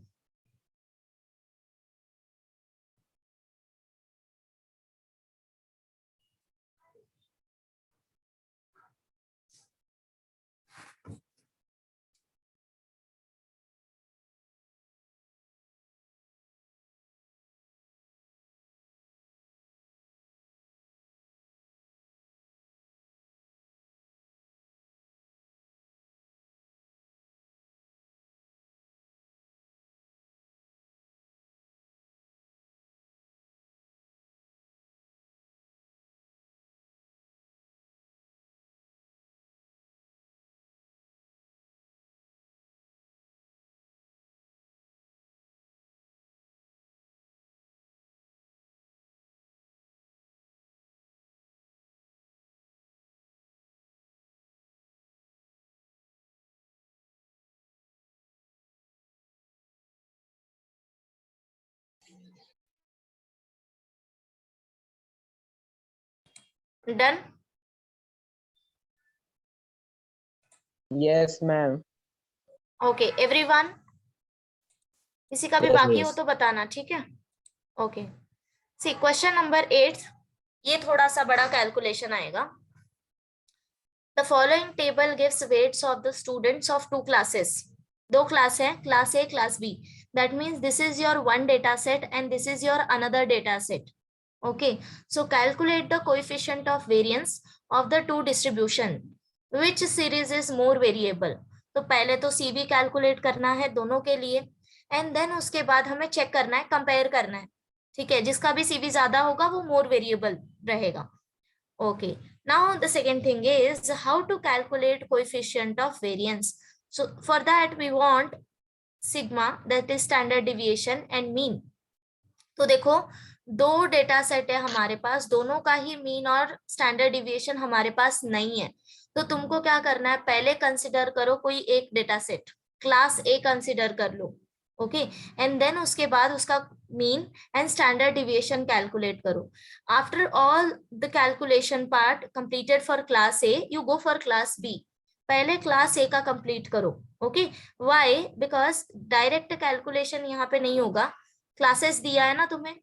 Done? Yes ma'am. Okay everyone, किसी का भी Yes, बाकी हो miss. तो बताना, ठीक है। ओके सी क्वेश्चन नंबर 8, ये थोड़ा सा बड़ा कैलकुलेशन आएगा। The following table gives weights of the students of 2 classes. 2 class है, class A class B, that means this is your 1 data set and this is your another data set. Okay, so calculate the coefficient of variance of the 2 distribution. Which series is more variable? तो पहले तो CV calculate करना है दोनों के लिए and then उसके बाद हमें चेक करना है, कंपेयर करना है, ठीक है। जिसका भी CV ज्यादा होगा वो मोर वेरिएबल रहेगा। Okay Now the second thing is how to calculate coefficient of variance. So for that we want sigma, that is standard deviation, and mean. तो देखो दो डेटा सेट है हमारे पास, दोनों का ही मीन और स्टैंडर्ड डिविएशन हमारे पास नहीं है, तो तुमको क्या करना है, पहले कंसिडर करो कोई एक data set, class A consider कर लो, ओके, एंड देन उसके बाद उसका mean and standard deviation calculate करो. After all the calculation part completed for class A, you go for class B. पहले क्लास ए का कंप्लीट करो, okay. Why? Because direct calculation यहाँ पे नहीं होगा, क्लासेस दिया है ना तुम्हें,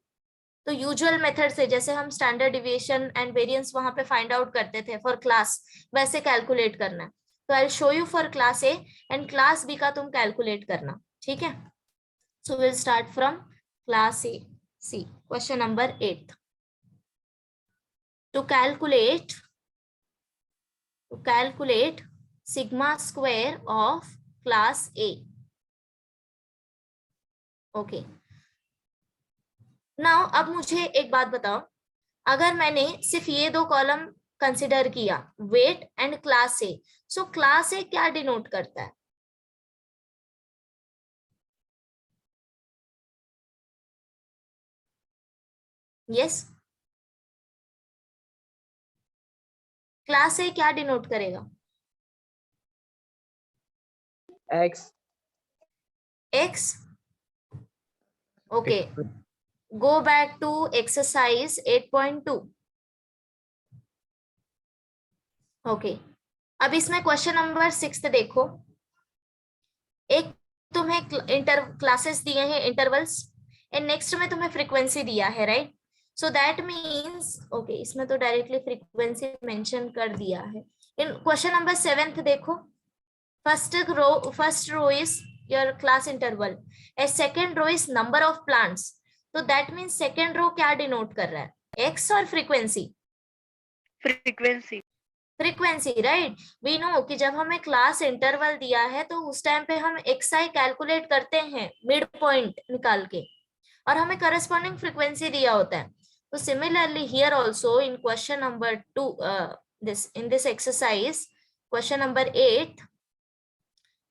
तो यूजुअल मेथड से जैसे हम स्टैंडर्ड डिविएशन एंड वेरिएंस वहां पे फाइंड आउट करते थे फॉर क्लास, वैसे कैलकुलेट करना है. तो I will show you for class A and class B का तुम कैलकुलेट करना, ठीक है. So will start from class A. See question number 8. To calculate sigma square of class A. Okay. Now अब मुझे एक बात बताओ, अगर मैंने सिर्फ ये दो कॉलम कंसिडर किया, weight and class A, so class A क्या डिनोट करता है? यस, क्लास ए क्या डिनोट करेगा? X. X. Okay. Go back to exercise 8.2. Okay. अब इसमें क्वेश्चन नंबर 6 देखो. एक तुम्हें क्लासेस दिए हैं इंटरवल्स, एंड नेक्स्ट में तुम्हें फ्रीक्वेंसी दिया है, right? So that means okay, इसमें तो डायरेक्टली फ्रीक्वेंसी मेंशन कर दिया है. इन क्वेश्चन नंबर 7 देखो, first row is your class interval, a second row is number of plants. So that means second row क्या denote कर रहा है, x और frequency? frequency, right? we know कि जब हमें class interval दिया है तो उस टाइम पे हम xi कैलकुलेट करते हैं मिड पॉइंट निकाल के, और हमें corresponding frequency दिया होता है. तो similarly here also in question number 2, in this exercise question number 8,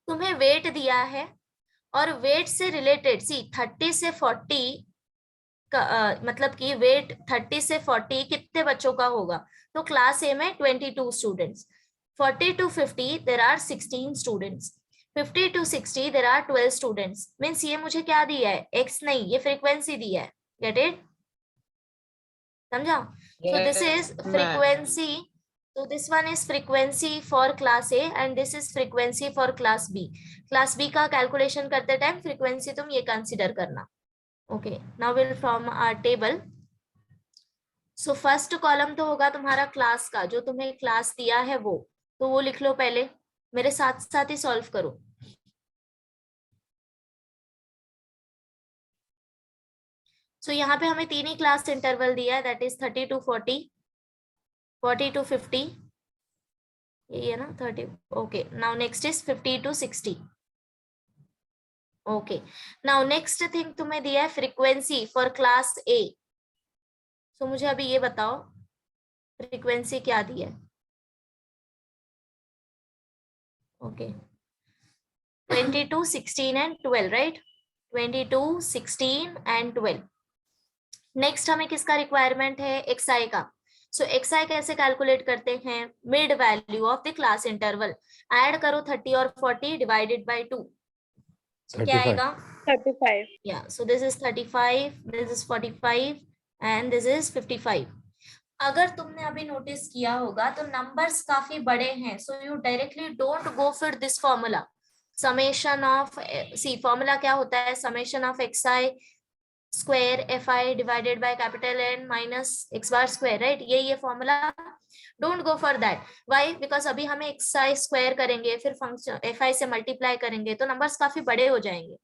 तुम्हें वेट दिया है और वेट से रिलेटेड सी 30 से 40 का मतलब कि वेट 30 से 40 कितने बच्चों का होगा? तो क्लास ए में 22 students, 40 to 50 there are 16 students, 50 to 60 there are 12 students. Means ये मुझे क्या दिया है? एक्स नहीं, ये फ्रीक्वेंसी दिया है. Get it? समझा? So this is frequency. So this one is frequency for class A and this is frequency for class B. Class B का calculation करते टाइम frequency तुम ये consider करना. Okay, now we'll form our table. So first column तो होगा तुम्हारा class का, जो तुम्हें class दिया है वो, तो वो लिख लो पहले, मेरे साथ साथ ही solve करो. So यहाँ पे हमें तीन ही class interval दिया है, that is 30 to 40, 40 to 50, ये ना 30. okay, now next is 50 to 60. okay, now next thing तुम्हें दिया है frequency for class A. so मुझे अभी ये बताओ frequency क्या दिया है? okay, 22, 16 and 12, right? 22, 16 and 12. next हमें किसका requirement है? xi का. सो xi कैसे कैलकुलेट करते हैं? Mid value of the class interval. Add करो 30 और 40 डिवाइडेड बाय 2. so क्या आएगा? 35. या सो this is 35, this is 45 and this is 55. अगर तुमने अभी नोटिस किया होगा तो नंबर्स काफी बड़े हैं, so you directly don't go for this formula. Summation of see, formula क्या होता है? Summation of xi square fi divided by capital N minus x bar square, right? ये formula, don't go for that. Why? Because अभी हमें xi square करेंगे, फिर function fi से multiply करेंगे, तो नंबर्स काफी बड़े हो जाएंगे.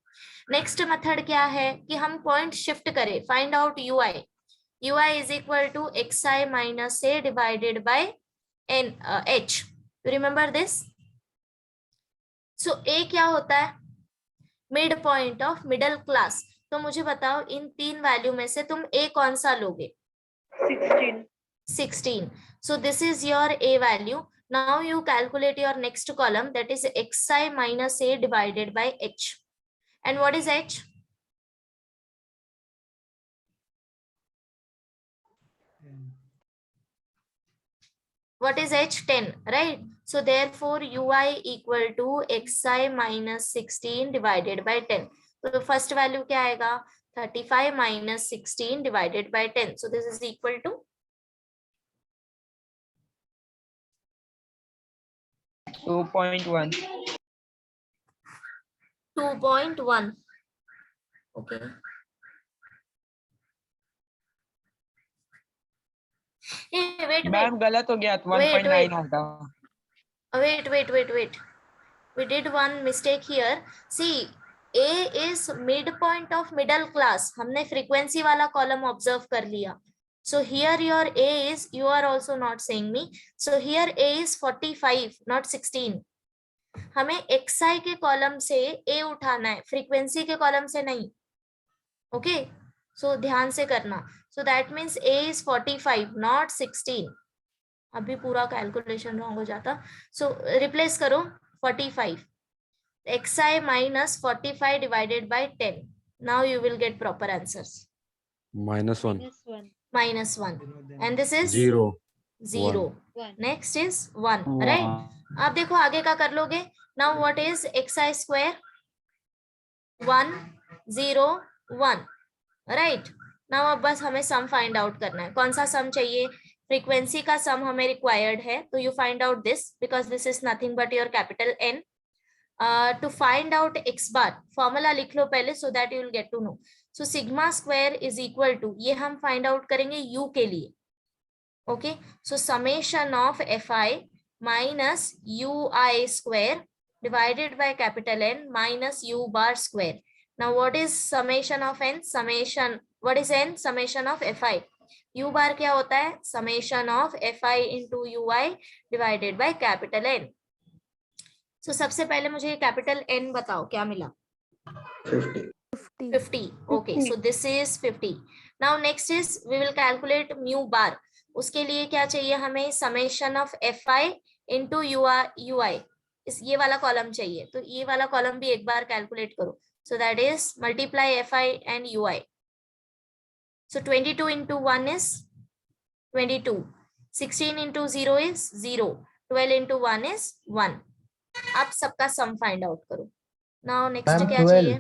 नेक्स्ट मेथड क्या है कि हम पॉइंट शिफ्ट करें, find out ui is equal to xi minus a divided by n h. You remember this? So a क्या होता है? Mid point of middle class. तो मुझे बताओ इन तीन वैल्यू में से तुम a कौन सा लोगे? 16. 16. So this is your A value. Now you calculate your next column, that is xi minus a divided by h. And what is h? What is h? 10, right? So therefore ui equal to xi minus 16 divided by 10. So the first value क्या आएगा? 35 minus 16 divided by 10. So this is equal to 2.1. 2.1. Okay. Hey, wait. Ma'am गलत हो गया, 1.9 आता. Wait. We did one mistake here. See, A is midpoint of middle class. हमने frequency वाला column observe कर लिया. So here your A is, you are also not saying me. So here A is 45, not 16. हमें XI के column से A उठाना है, frequency के कॉलम से नहीं. ओके, सो ध्यान से करना. सो that means A is 45, not 16. अभी पूरा कैलकुलेशन रॉन्ग हो जाता. सो रिप्लेस करो 45. XI minus 45 divided by 10. Now you will get proper answers. -1. Minus 1. And this is 0. 0. Next is 1. Right? आप देखो आगे का कर लोगे. Now what is xi square? 1 0 1. Right? Now अब बस हमें सम फाइंड आउट करना है. कौन सा सम चाहिए? फ्रीक्वेंसी का सम हमें रिक्वायर्ड है. तो you find out this because this is nothing but your capital N. To find out x bar, formula लिख लो पहले so that you will get to know. So sigma square is equal to, ये हम find out करेंगे u के लिए. Okay, so summation of fi minus ui square divided by capital N minus u bar square. Now what is summation of n? Summation, what is n? Summation of fi. u bar क्या होता है? Summation of fi into ui divided by capital N. So सबसे पहले मुझे capital N बताओ क्या मिला? 50. Okay, so this is 50. Now next is we will calculate mu bar. उसके लिए क्या चाहिए हमें? summation of fi into ui. इस ये वाला कॉलम चाहिए. तो ये वाला कॉलम भी एक बार कैलकुलेट करो. So that is multiply fi and ui. So 22 into 1 is 22. 16 into 0 is 0. 12 into 1 is 1. आप सबका सम फाइंड आउट करो. नाउ नेक्स्ट Ma'am, क्या 12. चाहिए?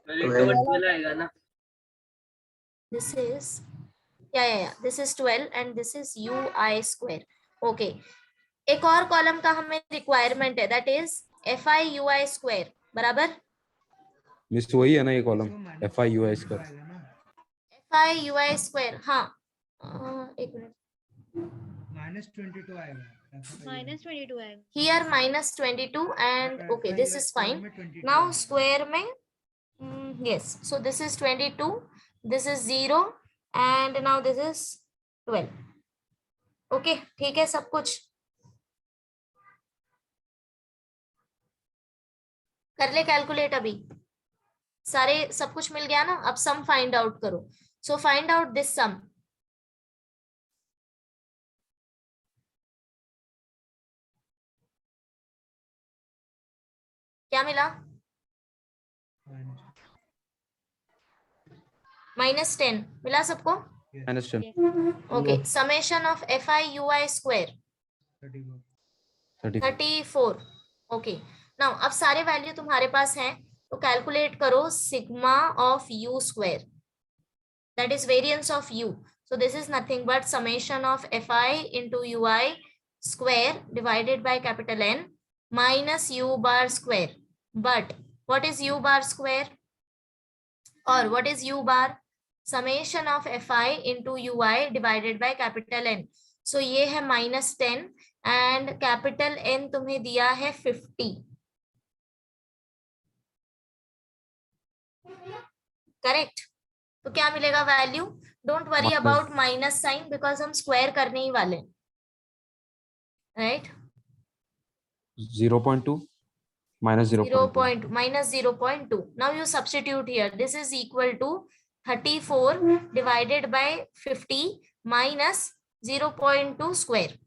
12 आएगा ना. This is yeah. This is 12 and this is ui square. Okay. एक और कॉलम का हमें रिक्वायरमेंट है, that is fi ui square. बराबर? मिस वही है ना ये column fi ui square. fi ui square. हाँ, एक मिनट. -22 आएगा. -22 आएगा. Here -22 and okay, this is fine. Now square में yes, so this is 22, this is 0 and now this is 12. Okay, ठीक है सब कुछ कर ले कैलकुलेट. अभी सारे सब कुछ मिल गया ना. अब सम फाइंड आउट करो. सो फाइंड आउट दिस सम. क्या मिला? -10 मिला सबको? -10. Okay. Summation of fi ui square 34. Okay. Now अब सारे वैल्यू तुम्हारे पास हैं तो कैलकुलेट करो sigma of u square, that is variance of u. So this is nothing but summation of fi into ui square divided by capital N minus u bar square. But what is u bar square? Or what is u bar? Summation of fi into ui divided by capital N. So ये है -10 and capital N तुम्हें दिया है 50. Correct? तो क्या मिलेगा value? Don't worry about minus sign because हम square करने ही वाले. Right? 0.2 minus 0.2. minus 0.2. Now you substitute here. This is equal to 34 divided by 50 minus 0.2 square.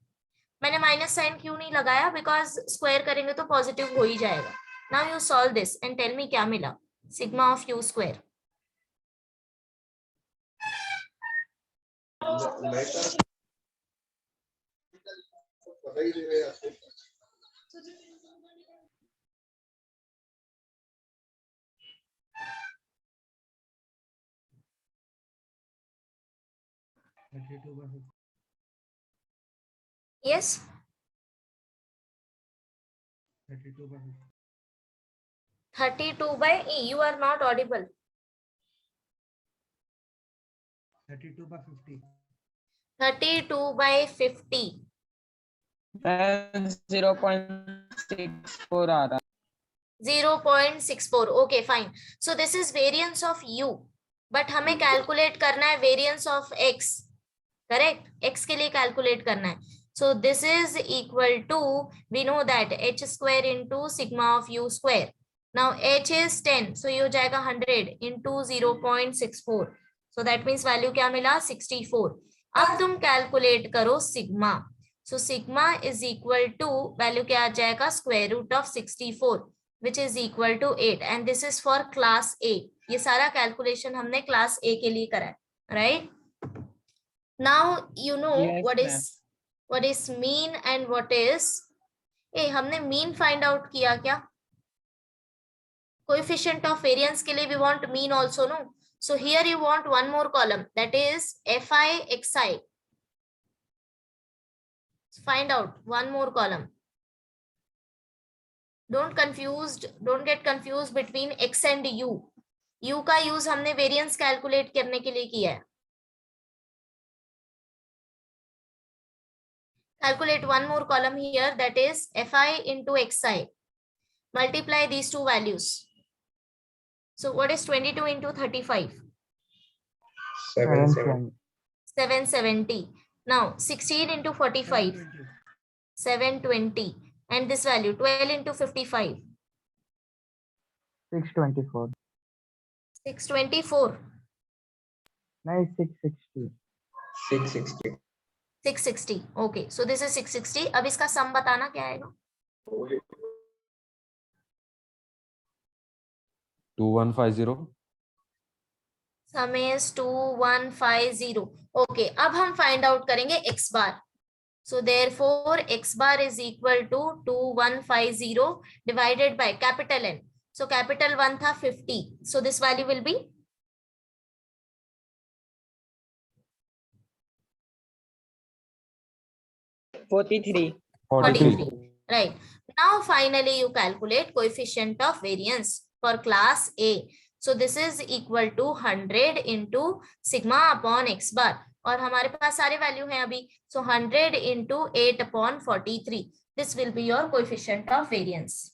मैंने माइनस साइन क्यों नहीं लगाया, बिकॉज स्क्वायर करेंगे तो पॉजिटिव हो ही जाएगा। Now you solve this and tell me क्या मिला, sigma of u square. Yes. 32 by E. You are not audible. 32 by 50. 32 by 50. Ma'am 0.64 आ रहा 0.64. Okay, fine. So this is variance of U. But हमें calculate करना है variance of X. Correct? X के लिए calculate करना है. So this is equal to, we know that H square into sigma of U square. Now H is 10. So ये हो जाएगा 100 into 0.64. So that means value क्या मिला? 64. अब तुम calculate करो sigma. So sigma is equal to, value क्या आ जाएगा? Square root of 64, which is equal to 8. And this is for class A. ये सारा calculation हमने class A के लिए करा है, right? Now you know Yes, what is mean and what is. हमने mean find out किया क्या? Coefficient of variance के लिए we want mean also, no? So here you want one more column, that is Fi Xi. Find out one more column. Don't get confused between X and U. U का use हमने variance calculate करने के लिए किया है. Calculate one more column here, that is Fi into Xi. Multiply these two values. So what is 22 into 35? 770. Now 16 into 45. 720. And this value 12 into 55. 624. 624. Nice, 660. 660. 660. Okay, so this is 660. अब इसका sum बताना क्या आएगा? 2150. Sum is 2150. Okay, अब हम find out करेंगे x bar. So therefore x bar is equal to 2150 divided by capital N. So capital 1 था 50. So this value will be 43. 43. Right. Now finally you calculate coefficient of variance for class A. So this is equal to 100 into sigma upon x bar. और हमारे पास सारे value हैं अभी. So 100 into 8 upon 43. This will be your coefficient of variance.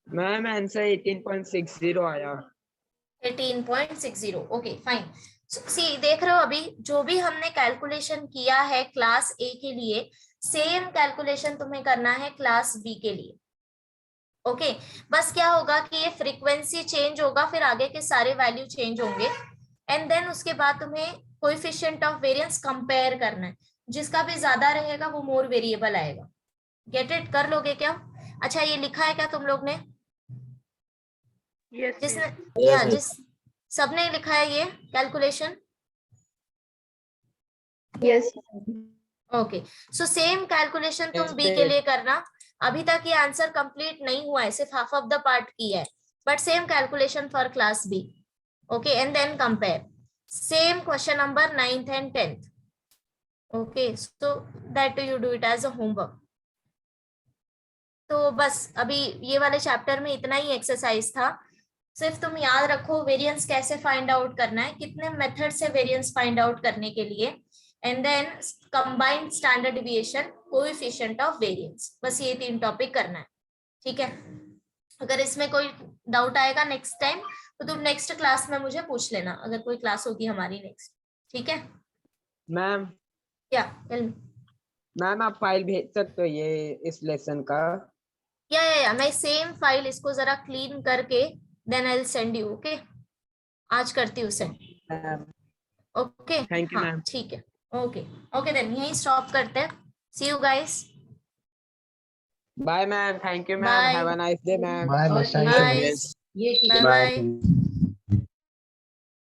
Ma'am answer 18.60 आया. 18.60. Okay fine. सी देख रहे हो अभी जो भी हमने कैलकुलेशन किया है क्लास ए के लिए, सेम कैलकुलेशन तुम्हें करना है क्लास बी के लिए. ओके बस क्या होगा कि ये फ्रीक्वेंसी चेंज होगा, फिर आगे के सारे वैल्यू चेंज होंगे एंड देन उसके बाद तुम्हें कोएफिशिएंट ऑफ वेरिएंस कंपेयर करना है. जिसका भी ज्यादा रहेगा वो मोर वेरिएबल आएगा. Get it? कर लोगे क्या? अच्छा ये लिखा है क्या तुम लोग ने? Yes, जिसने miss. जिस सबने लिखा है ये calculation? Yes. Okay so same calculation तुम Yes, बी के लिए करना. अभी तक ये आंसर कंप्लीट नहीं हुआ है, सिर्फ हाफ ऑफ द पार्ट किया है, but same calculation for class B. Okay and then compare same question number 9th and 10th. Okay so that you do it as a homework. तो बस अभी ये वाले चैप्टर में इतना ही एक्सरसाइज था. सिर्फ तुम याद रखो वेरिएंस कैसे फाइंड आउट करना है, कितने मेथड से वेरिएंस फाइंड आउट करने के लिए, and then combined standard deviation, coefficient of variance. बस ये 3 टॉपिक करना है. ठीक है, अगर इसमें कोई डाउट आएगा नेक्स्ट टाइम तो तुम नेक्स्ट क्लास में मुझे पूछ लेना, अगर कोई क्लास होगी हमारी नेक्स्ट। ठीक है, मैम क्या टेल मी। मैम आप फाइल भेज सकते हो ये इस लेसन का? या मैं सेम फाइल इसको जरा क्लीन करके then I will send you. Okay, आज करती हूँ send. Ma'am okay, Thank you, हाँ ma'am. ठीक है, ओके ओके देन यहीं स्टॉप करते हैं। See you guys, bye ma'am, thank you ma'am, Bye. Have a nice day ma'am. Bye, miss. Thank you, bye miss. Bye bye.